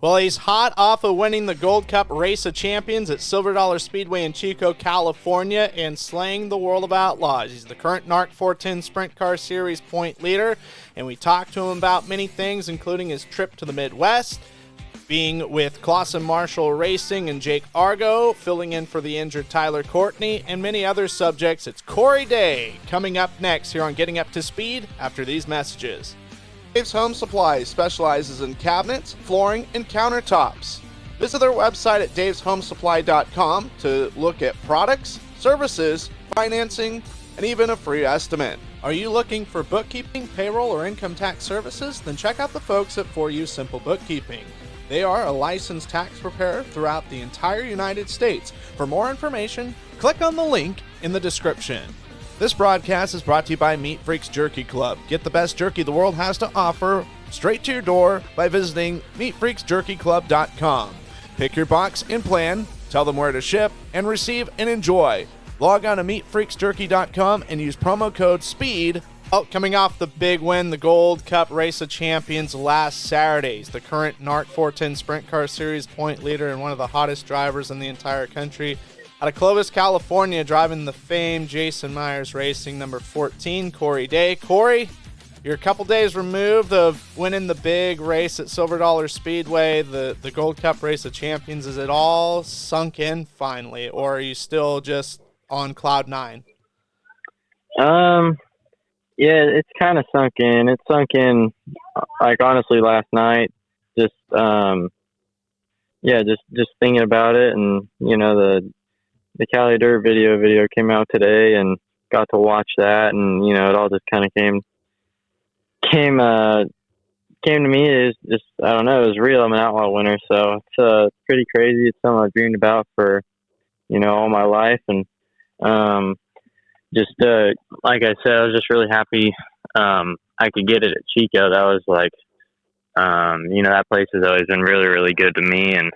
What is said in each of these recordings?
Well, he's hot off of winning the Gold Cup Race of Champions at Silver Dollar Speedway in Chico, California, and slaying the World of Outlaws. He's the current NARC 410 Sprint Car Series point leader, and we talked to him about many things, including his trip to the Midwest, being with Clauson Marshall Racing and Jake Argo, filling in for the injured Tyler Courtney, and many other subjects. It's Corey Day coming up next here on Getting Up to Speed after these messages. Dave's Home Supply specializes in cabinets, flooring, and countertops. Visit their website at daveshomesupply.com to look at products, services, financing, and even a free estimate. Are you looking for bookkeeping, payroll, or income tax services? Then check out the folks at For You Simple Bookkeeping. They are a licensed tax preparer throughout the entire United States. For more information, click on the link in the description. This broadcast is brought to you by Meat Freaks Jerky Club. Get the best jerky the world has to offer straight to your door by visiting meatfreaksjerkyclub.com. Pick your box and plan, tell them where to ship, and receive and enjoy. Log on to meatfreaksjerky.com and use promo code SPEED. Oh, coming off the big win, the Gold Cup Race of Champions last Saturday. He's the current NARC 410 Sprint Car Series point leader and one of the hottest drivers in the entire country. Out of Clovis, California, driving the famed Jason Meyers Racing, number 14, Corey Day. Corey, you're a couple days removed of winning the big race at Silver Dollar Speedway, the Gold Cup Race of Champions. Is it all sunk in finally, or are you still just on cloud nine? Yeah, it's kind of sunk in. It sunk in, like, honestly, last night. Just thinking about it, and the Cali Dirt video came out today, and got to watch that, and it all just kind of came to me. It's just, I don't know, it was real. I'm an outlaw winner, so it's pretty crazy. It's something I've dreamed about for all my life, and like I said, I was just really happy I could get it at Chico. That was like, that place has always been really, really good to me, and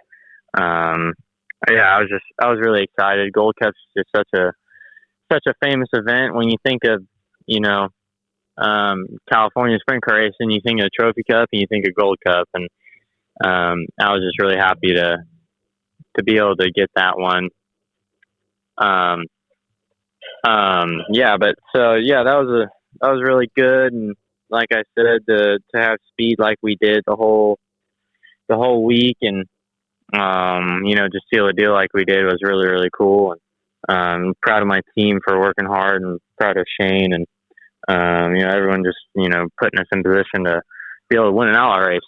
I was really excited. Gold Cup's just such a famous event. When you think of California Sprint Car Racing, you think of Trophy Cup and you think of Gold Cup, and I was just really happy to be able to get that one. That was really good, and like I said, to have speed like we did the whole week, and just seal a deal like we did was really, really cool. And proud of my team for working hard, and proud of Shane, and everyone just putting us in position to be able to win an outlaw race.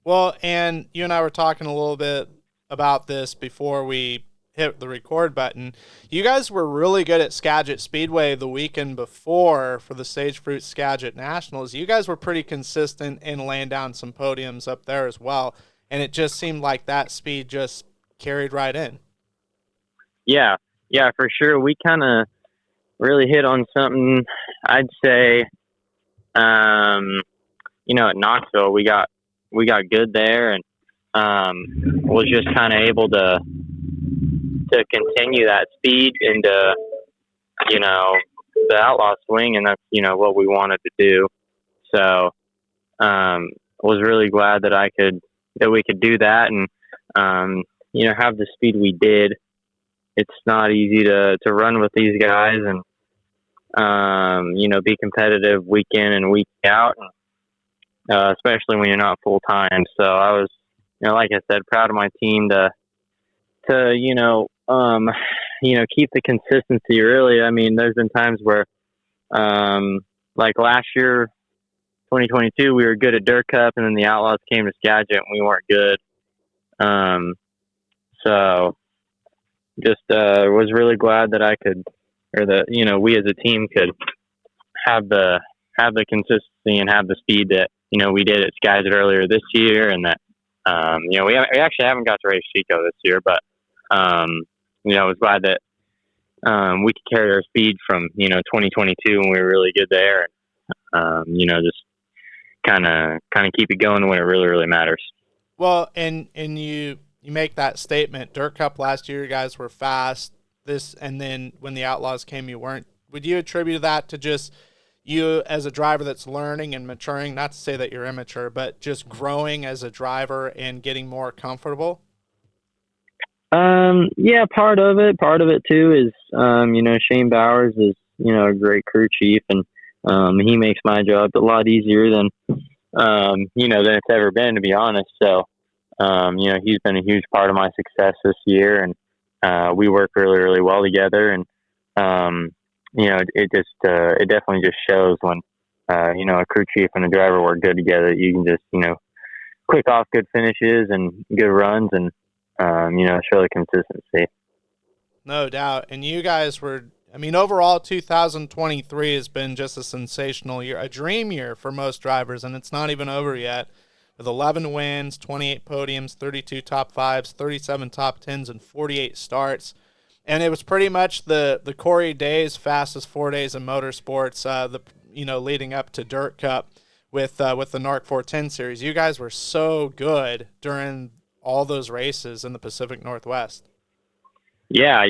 Well, and you and I were talking a little bit about this before we hit the record button. You guys were really good at Skagit Speedway the weekend before for the Sage Fruit Skagit Nationals. You guys were pretty consistent in laying down some podiums up there as well, and it just seemed like that speed just carried right in. Yeah, for sure. We kind of really hit on something, I'd say, at Knoxville, we got good there, and was just kind of able to continue that speed into, the outlaw swing, and that's, what we wanted to do. So, was really glad that we could do that, and, have the speed we did. It's not easy to run with these guys, and, be competitive week in and week out, especially when you're not full time. So I was, like I said, proud of my team to keep the consistency, really. I mean, there's been times where, like last year, 2022, we were good at Dirt Cup, and then the Outlaws came to Skagit and we weren't good. So just was really glad that I could, or that, we as a team could have the consistency and have the speed that, we did at Skagit earlier this year, and that, we actually haven't got to race Chico this year, but, I was glad that we could carry our speed from, 2022 when we were really good there, and, just kind of keep it going when it really, really matters. Well, and you make that statement, Dirt Cup last year, you guys were fast, and then when the Outlaws came, you weren't. Would you attribute that to just, you as a driver that's learning and maturing, not to say that you're immature, but just growing as a driver and getting more comfortable? Yeah, part of it. Part of it too is, Shane Bowers is, a great crew chief, and he makes my job a lot easier than than it's ever been, to be honest. So, he's been a huge part of my success this year, and we work really, really well together. And it definitely just shows when a crew chief and a driver work good together. You can just quick off good finishes and good runs, and show the consistency. No doubt. And you guys were, overall, 2023 has been just a sensational year, a dream year for most drivers, and it's not even over yet. With 11 wins, 28 podiums, 32 top fives, 37 top tens, and 48 starts. And it was pretty much the Corey Day's fastest 4 days in motorsports, leading up to Dirt Cup with the NARC 410 series. You guys were so good during all those races in the Pacific Northwest. Yeah.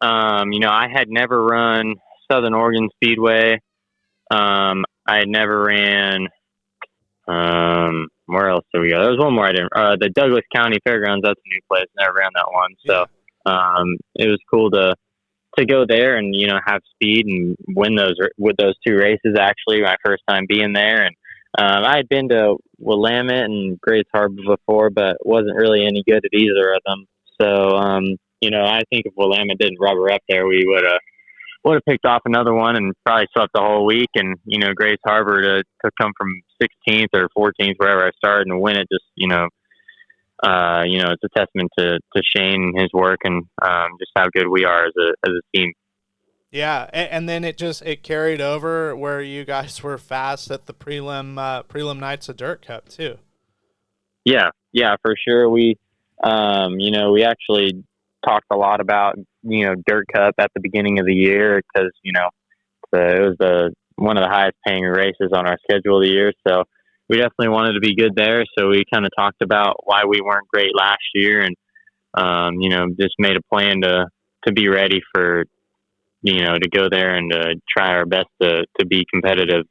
I had never run Southern Oregon Speedway. I had never ran, where else did we go? There was one more I didn't, the Douglas County Fairgrounds. That's a new place. Never ran that one. So, it was cool to go there and, have speed and win with those two races, actually, my first time being there. And, I had been to Willamette and Grays Harbor before, but wasn't really any good at either of them. So, I think if Willamette didn't rubber up there, we would have picked off another one and probably swept the whole week. And, Grays Harbor to come from 16th or 14th, wherever I started, and win it, just, it's a testament to Shane and his work, and just how good we are as a team. Yeah, and then it carried over where you guys were fast at the prelim nights of Dirt Cup too. Yeah, for sure. We actually talked a lot about Dirt Cup at the beginning of the year, because it was one of the highest paying races on our schedule of the year. So we definitely wanted to be good there. So we kind of talked about why we weren't great last year, and just made a plan to be ready for to go there and try our best to be competitive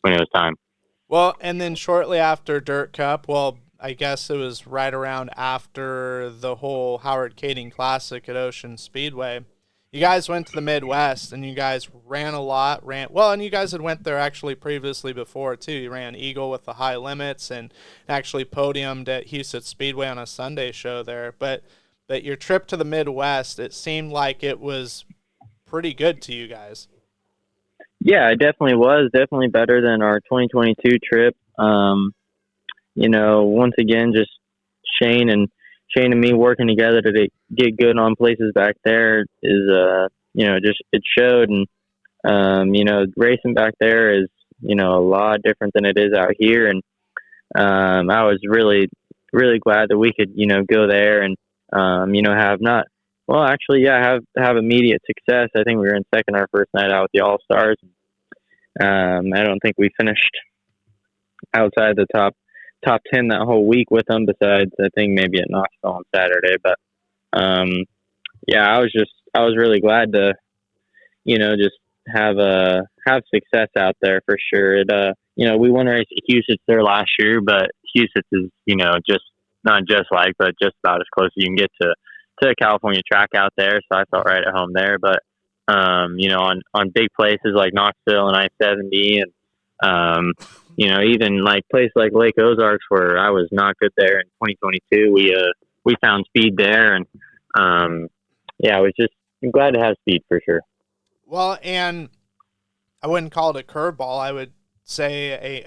when it was time. Well, and then shortly after Dirt Cup, I guess it was right around after the whole Howard Kading Classic at Ocean Speedway, you guys went to the Midwest, and you guys ran a lot, and you guys had went there actually previously before too. You ran Eagle with the high limits and actually podiumed at Houston Speedway on a Sunday show there. But your trip to the Midwest, it seemed like it was pretty good to you guys. Yeah, it definitely was. Definitely better than our 2022 trip. Once again, just Shane and me working together to get good on places back there is, just it showed. And, racing back there is, a lot different than it is out here. And I was really, really glad that we could, go there and, have immediate success. I think we were in second our first night out with the All-Stars. I don't think we finished outside the top 10 that whole week with them, besides I think maybe at Knoxville on Saturday. But I was really glad to just have success out there for sure. We won a race at Houston there last year, but Houston is just not just like, but just about as close as you can get to a California track out there. So I felt right at home there. But on big places like Knoxville and I-70 and even like places like Lake Ozarks, where I was not good there in 2022, we found speed there, and I'm glad to have speed for sure. Well, and I wouldn't call it a curveball. I would say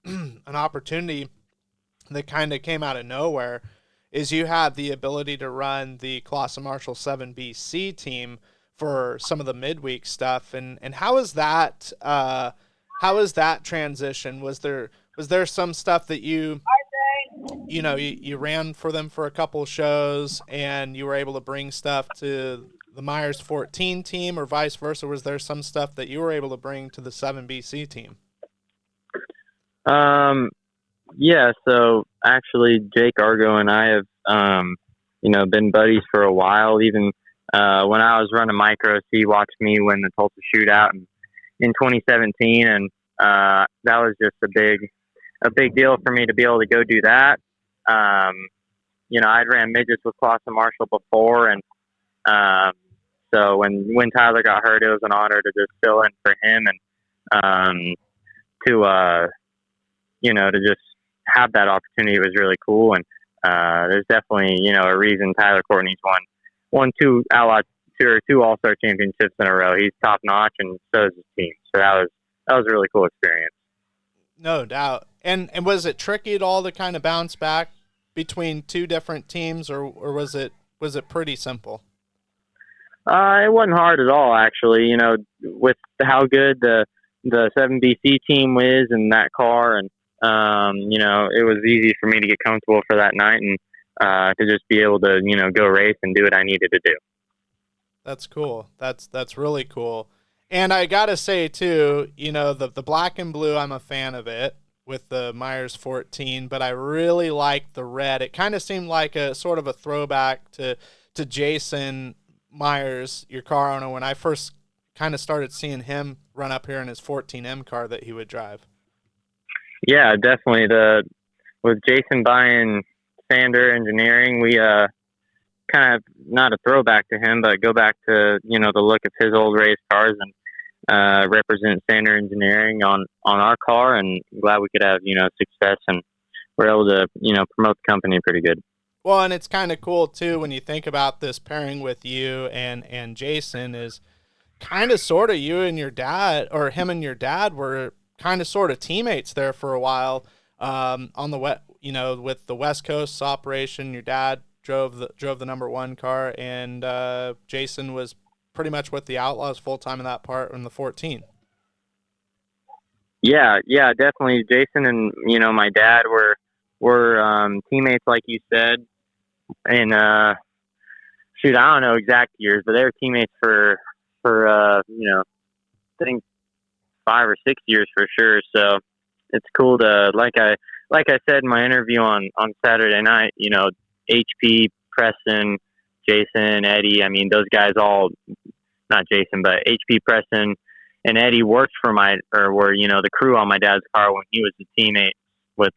an opportunity that kind of came out of nowhere is you have the ability to run the Clauson Marshall 7BC team for some of the midweek stuff, and how is that? How is that transition? Was there some stuff that you ran for them for a couple of shows, and you were able to bring stuff to the Meyers 14 team, or vice versa? Was there some stuff that you were able to bring to the 7BC team? Yeah, so actually Jake Argo and I have, been buddies for a while. Even when I was running micros, he watched me win the Tulsa Shootout, and in 2017, and that was just a big deal for me to be able to go do that. I'd ran midgets with Clauson Marshall before, and so when Tyler got hurt, it was an honor to just fill in for him, and to just have that opportunity was really cool. And there's definitely a reason Tyler Courtney's won two All-Star championships in a row. He's top notch, and so is his team. So that was a really cool experience. No doubt. And was it tricky at all to kind of bounce back between two different teams, or was it pretty simple? It wasn't hard at all, actually. With how good the 7BC team is and that car, and it was easy for me to get comfortable for that night and to just be able to go race and do what I needed to do. That's cool. That's really cool. And I gotta say too, the black and blue, I'm a fan of it with the Meyers 14, but I really like the red. It kind of seemed like a sort of a throwback to Jason Meyers, your car owner, when I first kind of started seeing him run up here in his 14M car that he would drive. Yeah, definitely. With Jason buying Sander Engineering, we kind of not a throwback to him, but go back to the look of his old race cars and represent Sander Engineering on our car, and glad we could have success, and we're able to promote the company pretty good. Well, and it's kind of cool too when you think about this pairing with you and Jason is kind of sort of you and your dad, or him and your dad were kind of sort of teammates there for a while on the with the West Coast operation. Your dad drove the number one car, and Jason was pretty much with the Outlaws full time in that part in the 14. Yeah, definitely. Jason and my dad were teammates, like you said, and I don't know exact years, but they were teammates for I think 5 or 6 years for sure. So it's cool to like I said in my interview on Saturday night. HP, Preston, Jason, Eddie. I mean, those guys all, not Jason, but HP, Preston, and Eddie worked for were the crew on my dad's car when he was a teammate with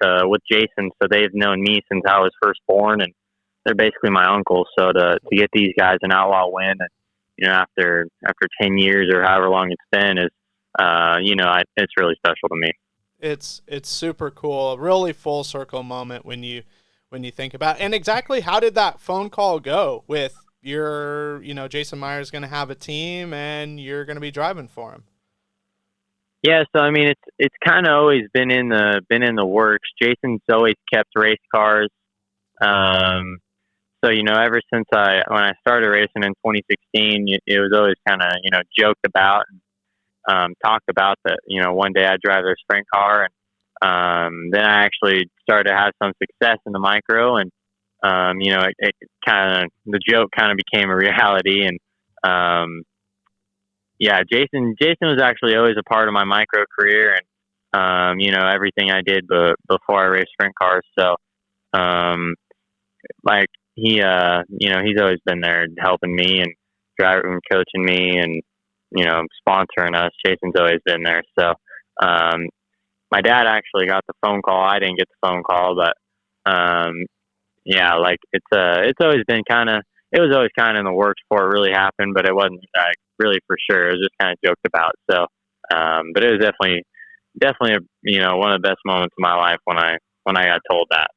Jason. So they've known me since I was first born, and they're basically my uncles. So to get these guys an Outlaw win, after 10 years or however long it's been, is it's really special to me. It's super cool. A really full circle moment when you think about it. And exactly how did that phone call go with your, Jason Meyers going to have a team and you're going to be driving for him? Yeah, so I mean, it's kind of always been in the works. Jason's always kept race cars. So ever since when I started racing in 2016, it was always kind of joked about and talked about that. One day I'd drive their sprint car, and then I actually started to have some success in the micro, and it kind of, the joke kind of became a reality. And Jason was actually always a part of my micro career, and everything I did before I raced sprint cars. So he's always been there helping me and driving and coaching me and sponsoring us. Jason's always been there. So my dad actually got the phone call. I didn't get the phone call, but it's always been it was always kind of in the works before it really happened, but it wasn't really for sure. It was just kind of joked about. So but it was definitely one of the best moments of my life when I got told that.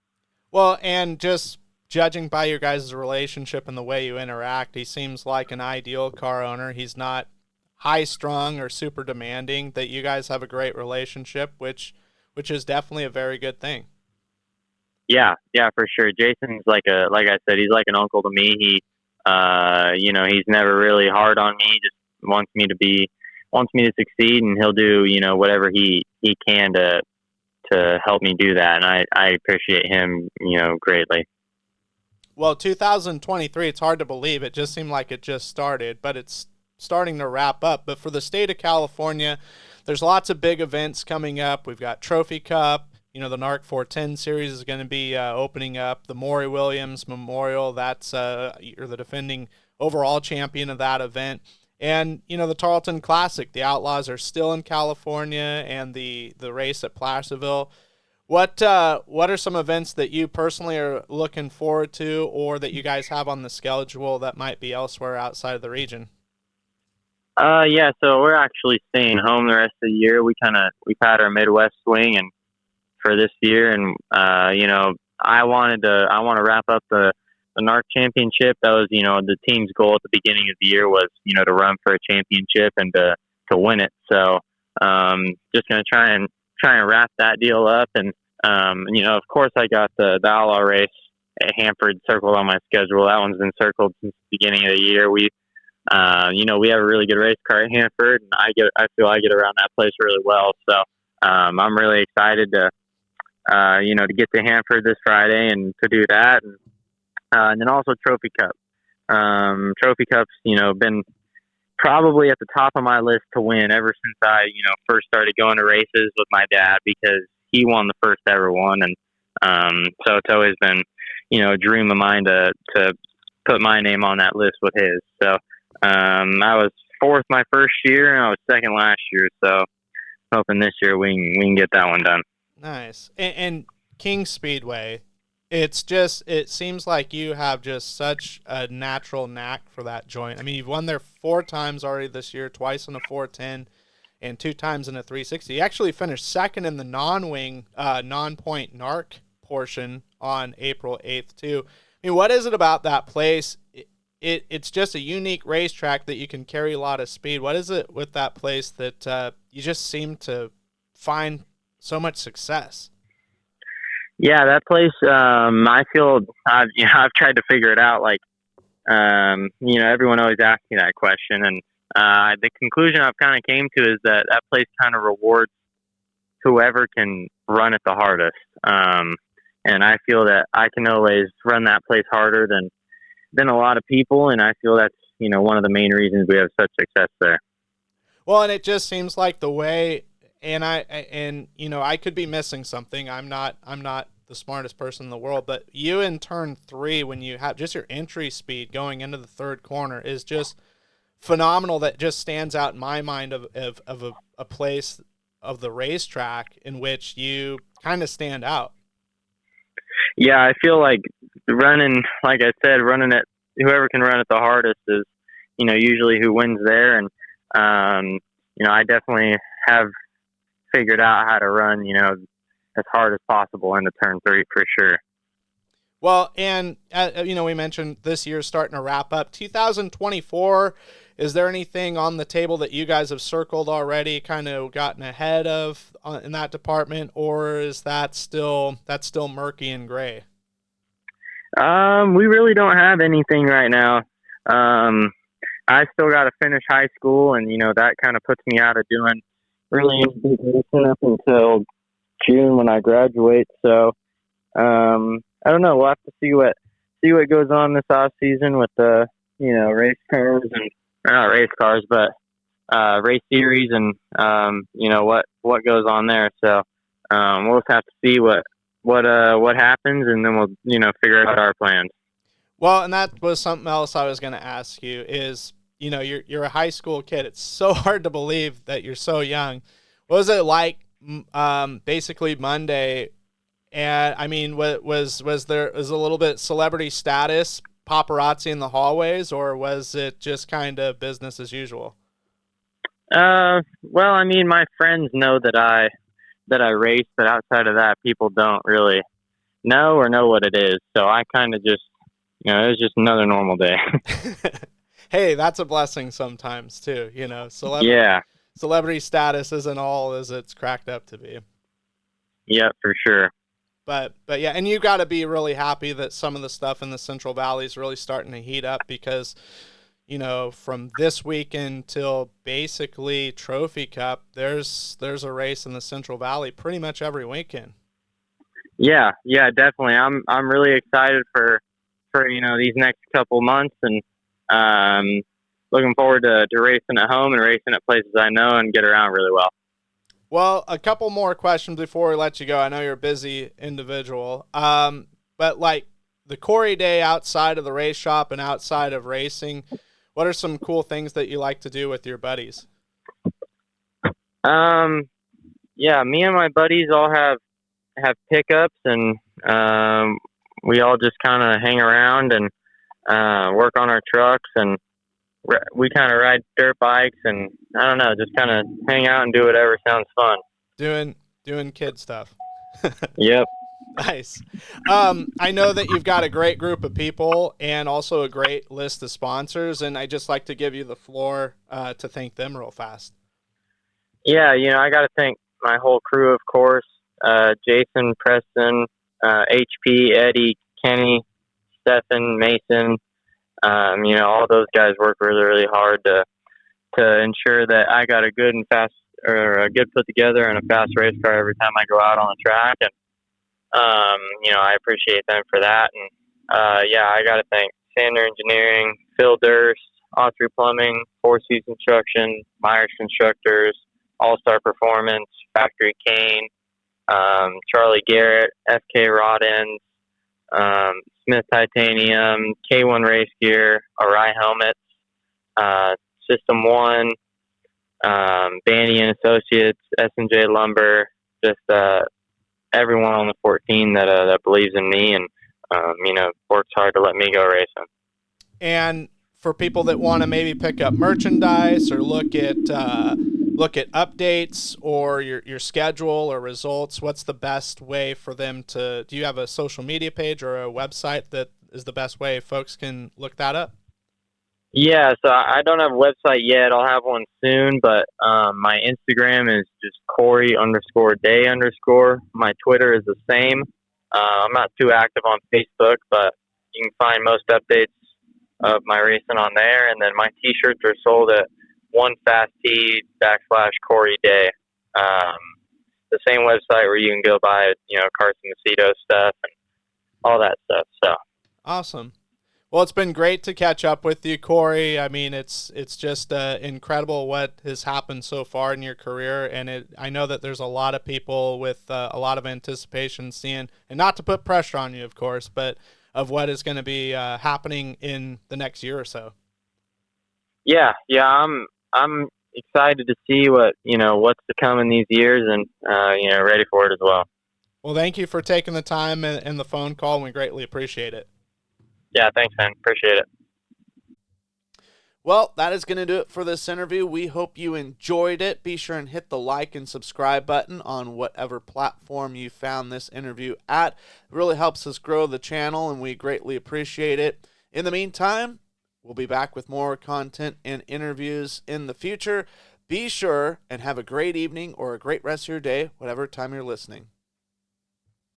Well, and just judging by your guys' relationship and the way you interact, he seems like an ideal car owner. He's not high-strung or super demanding. That you guys have a great relationship, which is definitely a very good thing. Yeah, for sure. Jason's like I said, he's like an uncle to me. He, he's never really hard on me. Just wants me to succeed, and he'll do whatever he can to help me do that. And I appreciate him greatly. Well, 2023, it's hard to believe. It just seemed like it just started, but it's starting to wrap up. But for the state of California, there's lots of big events coming up. We've got Trophy Cup. The NARC 410 series is going to be opening up. The Maury Williams Memorial, that's you're the defending overall champion of that event. And, the Tarleton Classic, the Outlaws are still in California, and the race at Placerville. What are some events that you personally are looking forward to, or that you guys have on the schedule that might be elsewhere outside of the region? Yeah, so we're actually staying home the rest of the year. We've had our Midwest swing and for this year, and I want to wrap up the NARC championship. That was the team's goal at the beginning of the year was to run for a championship and to win it. So just gonna try and wrap that deal up, and of course I got the Outlaw race at Hanford circled on my schedule. That one's been circled since the beginning of the year. We have a really good race car at Hanford, and I feel I get around that place really well. So I'm really excited to get to Hanford this Friday and to do that, and then also Trophy Cup. Trophy Cup's been probably at the top of my list to win ever since I first started going to races with my dad, because he won the first ever one, and so it's always been a dream of mine to put my name on that list with his. So I was fourth my first year, and I was second last year. So hoping this year we can get that one done. Nice. And King Speedway, it seems like you have just such a natural knack for that joint. I mean, you've won there 4 times already this year, twice in a 410 and 2 times in a 360. You actually finished second in the non-wing, non-point NARC portion on April 8th too. I mean, what is it about that place? It's just a unique racetrack that you can carry a lot of speed. What is it with that place that you just seem to find so much success? Yeah, that place. I feel I've tried to figure it out. Like, everyone always asks me that question, and the conclusion I've kind of came to is that place kind of rewards whoever can run it the hardest. And I feel that I can always run that place harder than a lot of people, and I feel that's one of the main reasons we have such success there. Well, and it just seems like the way. And I could be missing something. I'm not the smartest person in the world, but you in turn 3, when you have just your entry speed going into the third corner, is just phenomenal. That just stands out in my mind of a place of the racetrack in which you kind of stand out. Yeah, I feel like running, like I said, running it, whoever can run it the hardest is, usually who wins there. And, I definitely have figured out how to run, as hard as possible into turn 3 for sure. Well, and we mentioned this year's starting to wrap up. 2024, is there anything on the table that you guys have circled already, kind of gotten ahead of in that department, or is that's still murky and gray? We really don't have anything right now. I still got to finish high school, and that kind of puts me out of doing really anything up until June when I graduate. So I don't know. We'll have to see what goes on this off season with the race cars and not race cars, but race series, and what goes on there. So we'll just have to see what happens, and then we'll figure out our plans. Well, and that was something else I was going to ask you is, you're a high school kid. It's so hard to believe that you're so young. What was it like basically Monday? And I mean, was there a little bit celebrity status, paparazzi in the hallways, or was it just kind of business as usual? Well, I mean, my friends know that I race, but outside of that, people don't really know what it is. So I kind of just, it was just another normal day. Hey, that's a blessing sometimes too. Celebrity status isn't all as it's cracked up to be. Yeah, for sure. But yeah, and you got to be really happy that some of the stuff in the Central Valley is really starting to heat up, because from this weekend till basically Trophy Cup, there's a race in the Central Valley pretty much every weekend. Yeah, definitely. I'm really excited for these next couple months, and looking forward to racing at home and racing at places I know and get around really well. Well, a couple more questions before we let you go. I know you're a busy individual, but like the Corey Day outside of the race shop and outside of racing, what are some cool things that you like to do with your buddies? Yeah, me and my buddies all have pickups, and we all just kind of hang around and work on our trucks, and we kind of ride dirt bikes, and I don't know, just kind of hang out and do whatever sounds fun. Doing kid stuff. Yep. Nice. I know that you've got a great group of people and also a great list of sponsors, and I just like to give you the floor to thank them real fast. Yeah, I got to thank my whole crew, of course. Jason, Preston, HP, Eddie, Kenny, Stephen, Mason. All those guys work really, really hard to ensure that I got a good and fast, or a good put together and a fast race car every time I go out on the track. And I appreciate them for that. And I got to thank Sander Engineering, Phil Durst, Autry Plumbing, Four Seas Construction, Myers Constructors, All Star Performance, Factory Cane, Charlie Garrett, FK Rod Ends, Smith Titanium, K1 Race Gear, Arai Helmets, System 1, Bandy and Associates, S&J Lumber, just everyone on the 14 that believes in me and works hard to let me go racing. And for people that want to maybe pick up merchandise or look at updates or your schedule or results, what's the best way for them to? Do you have a social media page or a website that is the best way folks can look that up? Yeah, so I don't have a website yet. I'll have one soon, but my Instagram is just Corey_Day_. My Twitter is the same. I'm not too active on Facebook, but you can find most updates of my racing on there. And then my T-shirts are sold at OneFastT /Corey Day. The same website where you can go buy, Carson Macedo stuff and all that stuff. So awesome. Well, it's been great to catch up with you, Corey. I mean, it's just incredible what has happened so far in your career, and I know that there's a lot of people with a lot of anticipation seeing, and not to put pressure on you, of course, but of what is going to be happening in the next year or so. Yeah, I'm excited to see what's to come in these years, and ready for it as well. Well, thank you for taking the time and the phone call, and we greatly appreciate it. Yeah, thanks, man. Appreciate it. Well, that is going to do it for this interview. We hope you enjoyed it. Be sure and hit the like and subscribe button on whatever platform you found this interview at. It really helps us grow the channel, and we greatly appreciate it. In the meantime, we'll be back with more content and interviews in the future. Be sure and have a great evening or a great rest of your day, whatever time you're listening.